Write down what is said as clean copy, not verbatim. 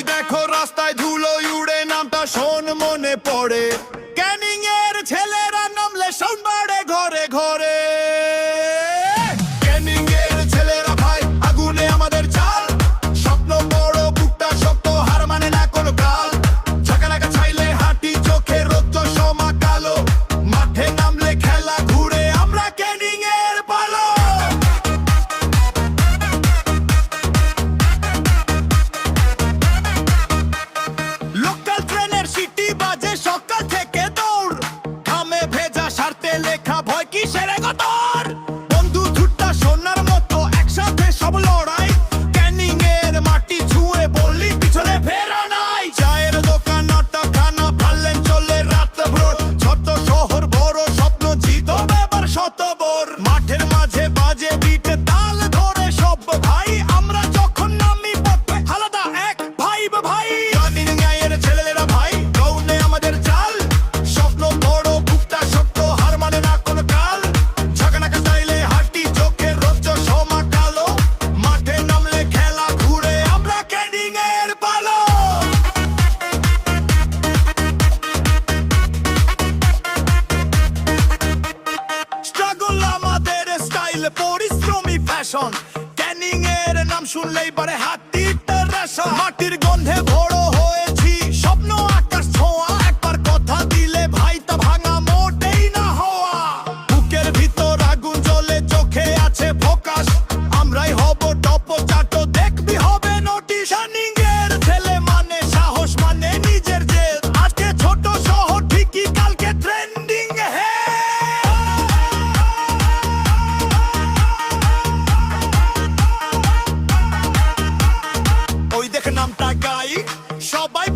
ওই দেখো রাস্তায় ধুলো উড়ে, নামটা শোন মনে পড়ে, ক্যানিং এর ছেলেরা নামলে শোন বাড়ে ঘরে ঘরে। ক্যানিং এর ছেলেরা ভাই, আগুনে আমাদের চাল, স্বপ্ন বড় বুকটা শক্ত, হার মানে না কোনো কাল। ঝাঁকানাকা ছাইলে হাঁটি, চোখে রোদ্দ সমা কালো, মাঠে নামলে খেলা ঘুরে, আমরা ক্যানিং এর পালো। লোকাল ট্রেনের সিটি বাজে সকাল থেকে দৌড়, ঘামে ভেজা সারতে লেখা ভয় কিসের গতর। বন্ধু ধুট্টা সোনার মতো একসাথে সব লড়াই, ক্যানিং এর মাটি ছুঁয়ে বললি পিছনে ফেরা নাই। চায়ের দোকান আটা খানা পারলেন চলে রাত ভোর, ছোট শহর বড় স্বপ্ন জিতবে এবার শতবর। মাঠের মাঝে বাজে বিট তাল ধরে সব ভাই, আমরা যখন নামি পথে আলাদা এক ভাইব ভাই। ক্যানিং এর ছেলেরা ভাই, গৌনে আমাদের চাল, স্বপ্ন বড় বুকটা শক্ত, হার মানে না কোনো কাল। ঝাঁকানাকা স্টাইলে হাঁটি, চোখে রোদ্দ সমা কালো, মাঠে নামলে খেলা ঘুরে, আমরা ক্যানিং এর পালো। স্ট্রাগল আমাদের স্টাইল, পরিশ্রমী ফ্যাশন, ক্যানিং এর নাম শুনলেই বারে হাতিটা রেশন। মাটির গন্ধে বড় হয়েছি, স্বপ্ন আকাশ ছোঁয়া, একবার কথা দিলে ভাই তা ভাঙা মোটেই না হওয়া। বুকের ভিতর আগুন জ্বলে, চোখে আছে ফোকাস, আমরাই হব টপ চাটো, দেখবি হবে নোটিশ। ক্যানিং এর ছেলে মানে সাহস, মানে নিজের জেদ, আজকে ছোট শহর ঠিকই কালকে ট্রেন্ডিং হে। ওই দেখ নামটা গাই, সবাই